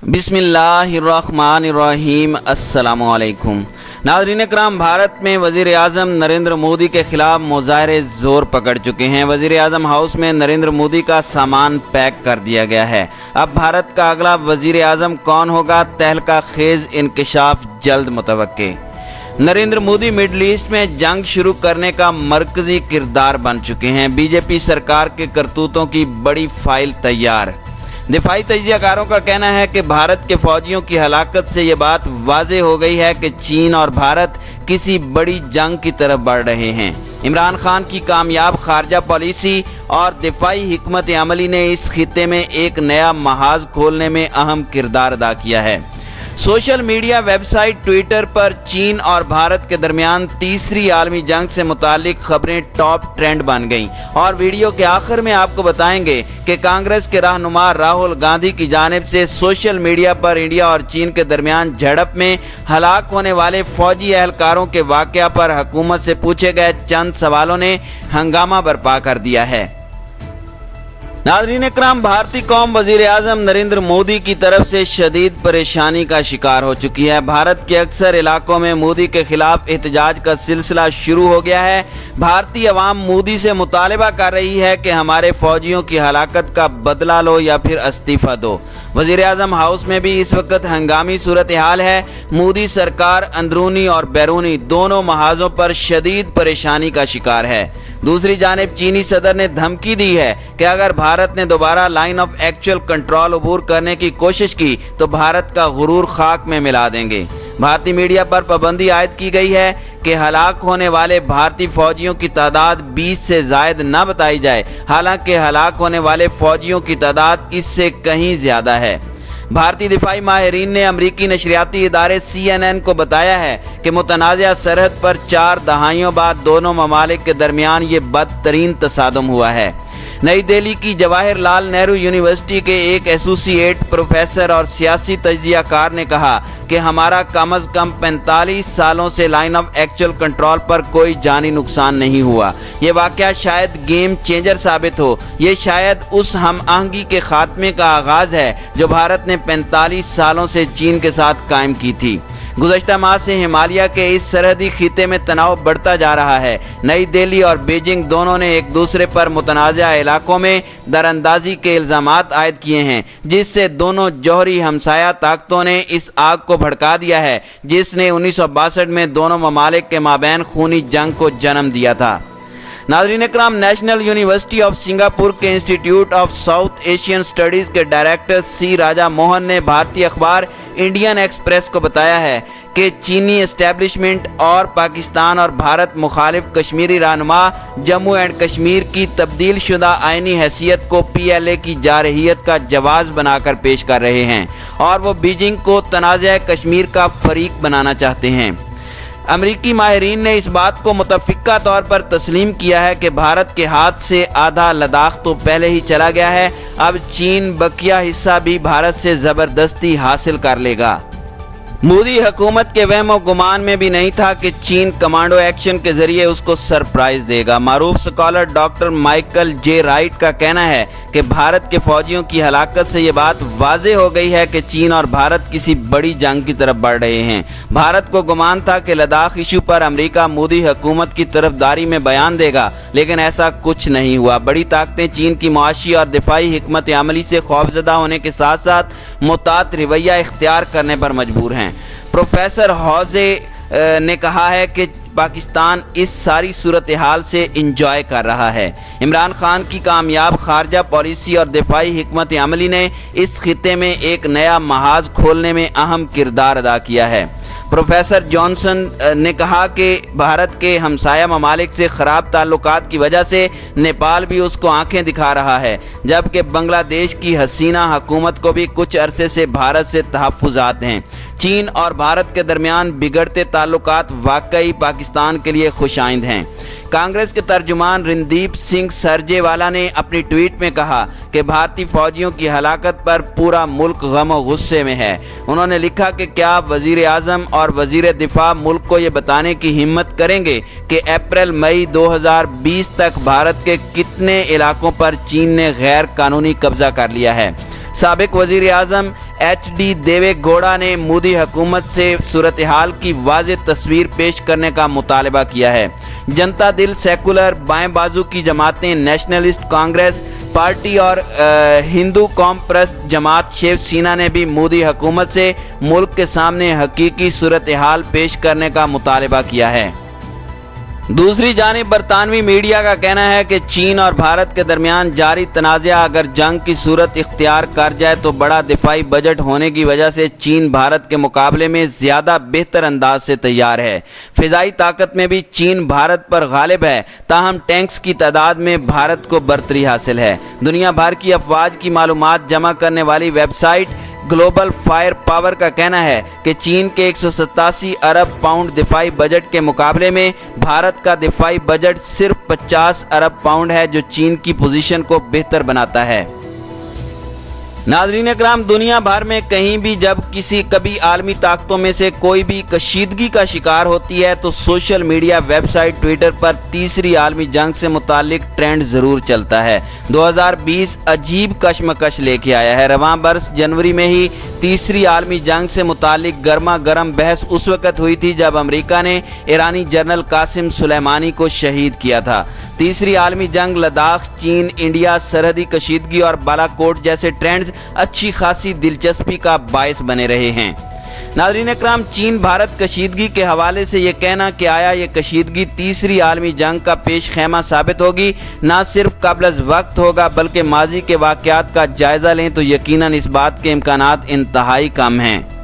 बिस्मिल्लाहिर्रहमानिर्रहीम। अस्सलामुअलैकुम नाज़रीन कराम, भारत में वज़ीर आज़म नरेंद्र मोदी के खिलाफ मुज़ाहरे ज़ोर पकड़ चुके हैं। वज़ीर आज़म हाउस में नरेंद्र मोदी का सामान पैक कर दिया गया है। अब भारत का अगला वज़ीर आज़म कौन होगा, तहलका खेज़ इंकशाफ जल्द मुतवक्के। नरेंद्र मोदी मिडल ईस्ट में जंग शुरू करने का मरकजी किरदार बन चुके हैं। बीजेपी सरकार के करतूतों की बड़ी फाइल तैयार। दिफाई तजियाकारों का कहना है कि भारत के फौजियों की हलाकत से ये बात वाज़ेह हो गई है कि चीन और भारत किसी बड़ी जंग की तरफ बढ़ रहे हैं। इमरान खान की कामयाब खारजा पॉलिसी और दिफाई हिकमत अमली ने इस खित्ते में एक नया महाज खोलने में अहम किरदार अदा किया है। सोशल मीडिया वेबसाइट ट्विटर पर चीन और भारत के दरमियान तीसरी आलमी जंग से मुतालिक खबरें टॉप ट्रेंड बन गईं और वीडियो के आखिर में आपको बताएंगे कि कांग्रेस के रहनुमा राहुल गांधी की जानिब से सोशल मीडिया पर इंडिया और चीन के दरमियान झड़प में हलाक होने वाले फौजी एहलकारों के वाक़या पर हुकूमत से पूछे गए चंद सवालों ने हंगामा बर्पा कर दिया है। नाज़रीन इकराम, भारतीय कौम वज़ीर आज़म नरेंद्र मोदी की तरफ से शदीद परेशानी का शिकार हो चुकी है। भारत के अक्सर इलाकों में मोदी के खिलाफ एहतजाज का सिलसिला शुरू हो गया है। भारतीय अवाम मोदी से मुतालबा कर रही है कि हमारे फौजियों की हलाकत का बदला लो या फिर इस्तीफ़ा दो। वज़ीर आज़म हाउस में भी इस वक्त हंगामी सूरत हाल है। मोदी सरकार अंदरूनी और बैरूनी दोनों महाजों पर शदीद परेशानी का शिकार है। दूसरी जानिब चीनी सदर ने धमकी दी है कि अगर भारत ने दोबारा लाइन ऑफ एक्चुअल कंट्रोल अबूर करने की कोशिश की तो भारत का गुरूर खाक में मिला देंगे। भारतीय मीडिया पर पाबंदी आयद की गई है कि हलाक होने वाले भारतीय फौजियों की तादाद 20 से ज़ायद न बताई जाए, हालांकि हलाक होने वाले फौजियों की तादाद इससे कहीं ज़्यादा है। भारतीय दिफाई माहिरीन ने अमरीकी नशरियाती इदारे CNN को बताया है कि मुतनाज़ा सरहद पर 4 दहाइयों बाद दोनों ममालिक के दरमियान ये बदतरीन तसादम हुआ है। नई दिल्ली की जवाहरलाल नेहरू यूनिवर्सिटी के एक एसोसिएट प्रोफेसर और सियासी तजियाकार ने कहा कि हमारा कम अज़ कम 45 सालों से लाइन ऑफ एक्चुअल कंट्रोल पर कोई जानी नुकसान नहीं हुआ। ये वाक़या शायद गेम चेंजर साबित हो। ये शायद उस हम आहंगी के खात्मे का आगाज़ है जो भारत ने 45 सालों से चीन के साथ कायम की थी। गुज़श्ता माह से हिमालय के इस सरहदी खित्ते में तनाव बढ़ता जा रहा है। नई दिल्ली और बीजिंग दोनों ने एक दूसरे पर मुतनाज़ा इलाकों में दरअंदाजी के इल्ज़ामात आयद किए हैं, जिससे दोनों जौहरी हमसाया ताकतों ने इस आग को भड़का दिया है जिसने 1962 में दोनों ममालिक के माबैन खूनी जंग को जन्म दिया था। नाज़रीन इकराम, नेशनल यूनिवर्सिटी ऑफ सिंगापुर के institute of south Asian studies के डायरेक्टर C राजा मोहन ने भारतीय अखबार इंडियन एक्सप्रेस को बताया है कि चीनी एस्टेब्लिशमेंट और पाकिस्तान और भारत मुखालिफ कश्मीरी रहनुमा जम्मू एंड कश्मीर की तब्दील शुदा आइनी हैसियत को PLA की जारहियत का जवाज़ बनाकर पेश कर रहे हैं और वो बीजिंग को तनाज़ा कश्मीर का फरीक बनाना चाहते हैं। अमरीकी माहिरीन ने इस बात को मुतफ़िका तौर पर तस्लीम किया है कि भारत के हाथ से आधा लद्दाख तो पहले ही चला गया है, अब चीन बकिया हिस्सा भी भारत से ज़बरदस्ती हासिल कर लेगा। मोदी हुकूमत के वहम और गुमान में भी नहीं था कि चीन कमांडो एक्शन के जरिए उसको सरप्राइज देगा। मारूफ scholar doctor Michael J. Wright का कहना है कि भारत के फौजियों की हलाकत से ये बात वाज़ेह हो गई है कि चीन और भारत किसी बड़ी जंग की तरफ बढ़ रहे हैं। भारत को गुमान था कि लद्दाख इशू पर अमेरिका मोदी हुकूमत की तरफदारी में बयान देगा, लेकिन ऐसा कुछ नहीं हुआ। बड़ी ताकतें चीन की मुआशी और दिफाई हिकमत अमली से खौफजदा होने के साथ साथ मुतात रवैया इख्तियार करने पर मजबूर हैं। प्रोफेसर हौजे ने कहा है कि पाकिस्तान इस सारी सूरत हाल से इंजॉय कर रहा है। इमरान खान की कामयाब खारजा पॉलिसी और दिफाई हिकमत अमली ने इस खित्ते में एक नया महाज खोलने में अहम किरदार अदा किया है। प्रोफेसर जॉनसन ने कहा कि भारत के हमसाया ममालिक से ख़राब ताल्लुकात की वजह से नेपाल भी उसको आंखें दिखा रहा है, जबकि बांग्लादेश की हसीना हुकूमत को भी कुछ अरसे से भारत से तहफ़्फ़ुज़ात हैं। चीन और भारत के दरमियान बिगड़ते ताल्लुकात वाकई पाकिस्तान के लिए खुशाइंद हैं। कांग्रेस के तर्जुमान रणदीप सिंह सरजेवाला ने अपनी ट्वीट में कहा कि भारतीय फौजियों की हलाकत पर पूरा मुल्क गम और गुस्से में है। उन्होंने लिखा कि क्या वज़ीर आज़म और वज़ीर दिफा मुल्क को ये बताने की हिम्मत करेंगे कि अप्रैल-मई 2020 तक भारत के कितने इलाकों पर चीन ने गैर कानूनी कब्जा कर लिया है। साबिक वजीर आज़म HD देवे गौड़ा ने मोदी हुकूमत से सूरत हाल की वाज़ेह तस्वीर पेश करने का मुतालबा किया है। जनता दल, सेकुलर, बाएं बाजू की जमातें, नेशनलिस्ट कांग्रेस पार्टी और हिंदू कौम परस्त जमात शिव सेना ने भी मोदी हुकूमत से मुल्क के सामने हकीकी सूरत हाल पेश करने का मुतालबा किया है। दूसरी जानिब बरतानवी मीडिया का कहना है कि चीन और भारत के दरमियान जारी तनाज़ा अगर जंग की सूरत इख्तियार कर जाए तो बड़ा दिफाई बजट होने की वजह से चीन भारत के मुकाबले में ज़्यादा बेहतर अंदाज से तैयार है। फ़िज़ाई ताकत में भी चीन भारत पर गालिब है, ताहम टैंक्स की तादाद में भारत को बरतरी हासिल है। दुनिया भर की अफवाज की मालूमात जमा करने वाली वेबसाइट ग्लोबल फायर पावर का कहना है कि चीन के 187 अरब पाउंड दिफाई बजट के मुकाबले में भारत का दिफाई बजट सिर्फ 50 अरब पाउंड है, जो चीन की पोजीशन को बेहतर बनाता है। नाज़रीन इकराम, दुनिया भर में कहीं भी जब कभी आलमी ताकतों में से कोई भी कशीदगी का शिकार होती है तो सोशल मीडिया, वेबसाइट, ट्विटर पर तीसरी आलमी जंग से मुतालिक ट्रेंड ज़रूर चलता है। 2020 अजीब कशमकश लेके आया है। रवां बरस जनवरी में ही तीसरी आलमी जंग से मुतालिक गर्मा गर्म बहस उस वक़्त हुई थी जब अमेरिका ने ईरानी जनरल कासिम सुलेमानी को शहीद किया था। तीसरी आलमी जंग, लद्दाख, चीन, इंडिया, सरहदी कशीदगी और बालाकोट जैसे ट्रेंड्स अच्छी खासी दिलचस्पी का बायस बने रहे हैं। नाज़रीन इकराम, चीन भारत कशीदगी के हवाले से ये कहना कि आया ये कशीदगी तीसरी आलमी जंग का पेश खैमा साबित होगी, ना सिर्फ क़ब्ल वक्त होगा बल्कि माजी के वाक़यात का जायज़ा लें तो यकीनन इस बात के इम्कानात इंतहाई कम हैं।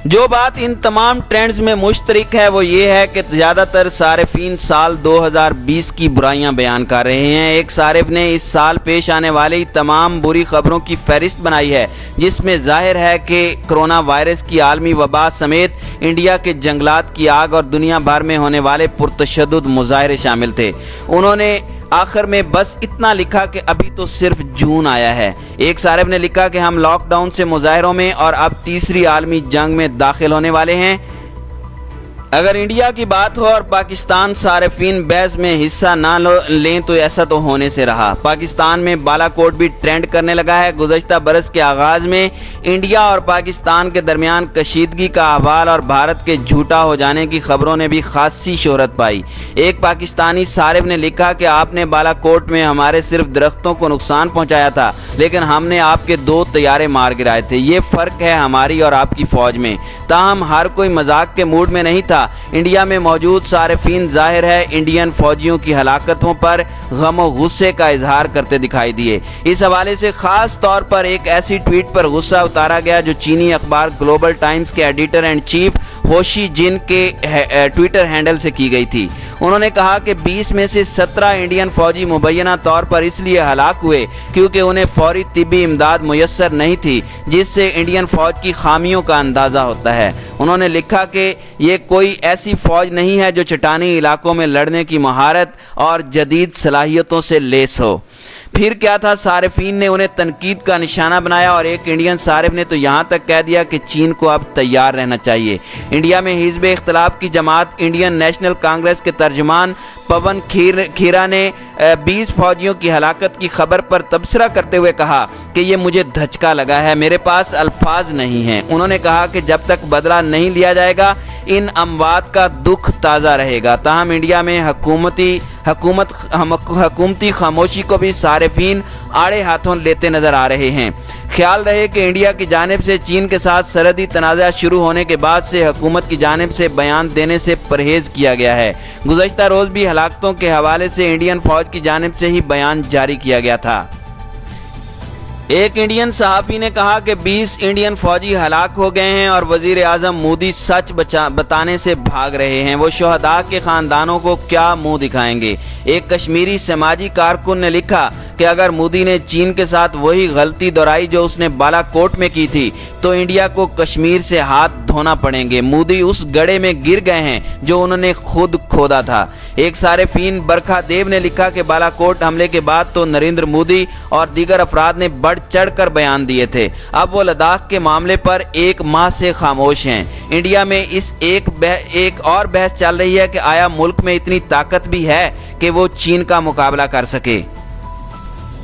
जो बात इन तमाम ट्रेंड्स में मुश्तरक है वो ये है कि ज़्यादातर सारिफीन साल 2020 की बुराइयां बयान कर रहे हैं। एक सारिफ ने इस साल पेश आने वाली तमाम बुरी खबरों की फहरिस्त बनाई है, जिसमें जाहिर है कि कोरोना वायरस की आलमी वबा समेत इंडिया के जंगलात की आग और दुनिया भर में होने वाले पुरतशद्दुद मुजाहरे शामिल थे। उन्होंने आखिर में बस इतना लिखा कि अभी तो सिर्फ जून आया है। एक सारिफ ने लिखा कि हम लॉकडाउन से मुजाहरों में और अब तीसरी आलमी जंग में दाखिल होने वाले हैं। अगर इंडिया की बात हो और पाकिस्तान सारिफीन बहस में हिस्सा ना लें तो ऐसा तो होने से रहा। पाकिस्तान में बालाकोट भी ट्रेंड करने लगा है। गुज़श्ता बरस के आगाज़ में इंडिया और पाकिस्तान के दरमियान कशीदगी का अहवाल और भारत के झूठा हो जाने की खबरों ने भी खासी शोहरत पाई। एक पाकिस्तानी सारिफ ने लिखा कि आपने बालाकोट में हमारे सिर्फ दरख्तों को नुकसान पहुँचाया था, लेकिन हमने आपके 2 तैयारे मार गिराए थे। ये फ़र्क है हमारी और आपकी फ़ौज में। ताहम हर कोई मजाक के मूड में नहीं था। इंडिया में मौजूद सारिफीन जाहिर है इंडियन फौजियों की हलाकतों पर गम और गुस्से का इजहार करते दिखाई दिए। इस हवाले से खास तौर पर एक ऐसी ट्वीट पर गुस्सा उतारा गया जो चीनी अखबार ग्लोबल टाइम्स के एडिटर एंड चीफ होशी जिन के ट्विटर हैंडल से की गई थी। उन्होंने कहा कि 20 में से 17 इंडियन फौजी मुबैना तौर पर इसलिए हलाक हुए क्योंकि उन्हें फौरी तिब्बी इमदाद मुयस्सर नहीं थी, जिससे इंडियन फौज की खामियों का अंदाज़ा होता है। उन्होंने लिखा कि ये कोई ऐसी फौज नहीं है जो चट्टानी इलाकों में लड़ने की महारत और जदीद सलाहियतों से लेस हो। फिर क्या था, सारिफीन ने उन्हें तनकीद का निशाना बनाया और एक इंडियन सारिफ ने तो यहाँ तक कह दिया कि चीन को अब तैयार रहना चाहिए। इंडिया में हिज़्ब इख्तिलाफ की जमात इंडियन नेशनल कांग्रेस के तर्जमान पवन खीरा ने 20 फौजियों की हलाकत की खबर पर तबसरा करते हुए कहा कि ये मुझे धचका लगा है, मेरे पास अल्फाज नहीं हैं। उन्होंने कहा कि जब तक बदला नहीं लिया जाएगा इन अमवात का दुख ताज़ा रहेगा। ताहम इंडिया में हुकूमती खामोशी को भी सारिफीन आड़े हाथों लेते नजर आ रहे हैं। ख्याल रहे कि इंडिया की जानिब से चीन के साथ सरहदी तनाज़ा शुरू होने के बाद से हुकूमत की जानिब से बयान देने से परहेज किया गया है। गुज़श्ता रोज़ भी हलाकतों के हवाले से इंडियन फौज की जानिब से ही बयान जारी किया गया था। एक इंडियन सहाफ़ी ने कहा कि 20 इंडियन फौजी हलाक हो गए हैं और वज़ीर आज़म मोदी सच बताने से भाग रहे हैं। वो शोहदा के ख़ानदानों को क्या मुंह दिखाएंगे। एक कश्मीरी समाजी कारकुन ने लिखा कि अगर मोदी ने चीन के साथ वही गलती दोहराई जो उसने बालाकोट में की थी तो इंडिया को कश्मीर से हाथ धोना पड़ेंगे। मोदी उस गड्ढे में गिर गए हैं जो उन्होंने खुद खोदा था। एक सारिफीन बरखा देव ने लिखा कि बालाकोट हमले के बाद तो नरेंद्र मोदी और दीगर अफराद ने बढ़ चढ़कर बयान दिए थे, अब वो लद्दाख के मामले पर 1 माह से खामोश हैं। इंडिया में इस एक और बहस चल रही है कि आया मुल्क में इतनी ताकत भी है कि वो चीन का मुकाबला कर सके।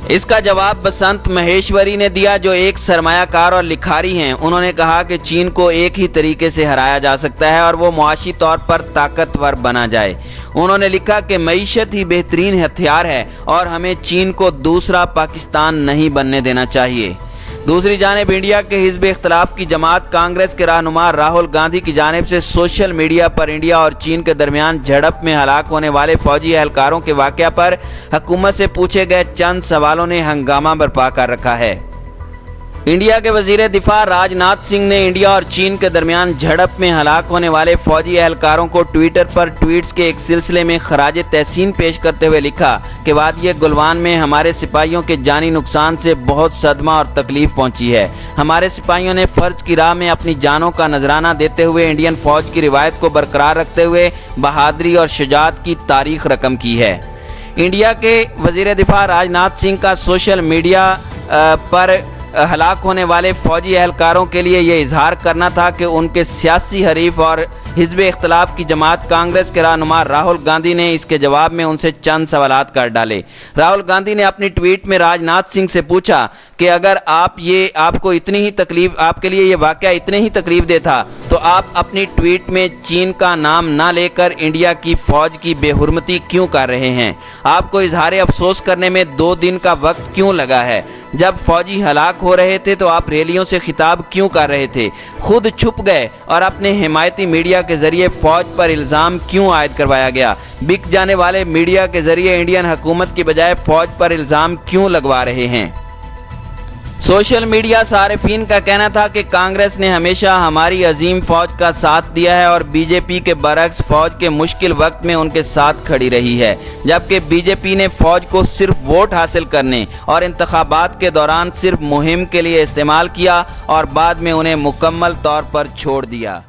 इसका जवाब बसंत महेश्वरी ने दिया, जो एक सरमायाकार और लिखारी हैं। उन्होंने कहा कि चीन को एक ही तरीके से हराया जा सकता है और वो मुआशी तौर पर ताकतवर बना जाए। उन्होंने लिखा कि मईशत ही बेहतरीन हथियार है और हमें चीन को दूसरा पाकिस्तान नहीं बनने देना चाहिए। दूसरी जानिब इंडिया के हिज़्ब इख्तिलाफ की जमात कांग्रेस के रहनुमा राहुल गांधी की जानिब से सोशल मीडिया पर इंडिया और चीन के दरमियान झड़प में हलाक होने वाले फौजी एहलकारों के वाक़या पर हुकूमत से पूछे गए चंद सवालों ने हंगामा बर्पा कर रखा है। इंडिया के वजीर दिफा राजनाथ सिंह ने इंडिया और चीन के दरमियान झड़प में हलाक होने वाले फौजी एहलकारों को ट्विटर पर ट्वीट्स के एक सिलसिले में खराज तहसीन पेश करते हुए लिखा कि वादिय गुलवान में हमारे सिपाहियों के जानी नुकसान से बहुत सदमा और तकलीफ पहुंची है। हमारे सिपाहियों ने फ़र्ज की राह में अपनी जानों का नजराना देते हुए इंडियन फ़ौज की रिवायत को बरकरार रखते हुए बहादुरी और शुजाअत की तारीख रकम की है। इंडिया के वजीर दिफा राजनाथ सिंह का सोशल मीडिया पर हलाक होने वाले फौजी एहलकारों के लिए ये इजहार करना था कि उनके सियासी हरीफ और हिज़्ब इख्तिलाफ की जमात कांग्रेस के रहनुमा राहुल गांधी ने इसके जवाब में उनसे चंद सवालात कर डाले। राहुल गांधी ने अपनी ट्वीट में राजनाथ सिंह से पूछा कि अगर आपको इतनी ही तकलीफ, आपके लिए ये वाक़या इतने ही तकलीफ दे था तो आप अपनी ट्वीट में चीन का नाम ना लेकर इंडिया की फ़ौज की बेहुरमती क्यों कर रहे हैं? आपको इजहार अफसोस करने में 2 दिन का वक्त क्यों लगा है? जब फौजी हलाक हो रहे थे तो आप रैलियों से खिताब क्यों कर रहे थे? खुद छुप गए और अपने हिमायती मीडिया के जरिए फौज पर इल्ज़ाम क्यों आयद करवाया गया? बिक जाने वाले मीडिया के जरिए इंडियन हुकूमत की बजाय फौज पर इल्ज़ाम क्यों लगवा रहे हैं? सोशल मीडिया सारिफीन का कहना था कि कांग्रेस ने हमेशा हमारी अजीम फौज का साथ दिया है और बीजेपी के बरक्स फौज के मुश्किल वक्त में उनके साथ खड़ी रही है, जबकि बीजेपी ने फौज को सिर्फ वोट हासिल करने और इंतखाबात के दौरान सिर्फ मुहिम के लिए इस्तेमाल किया और बाद में उन्हें मुकम्मल तौर पर छोड़ दिया।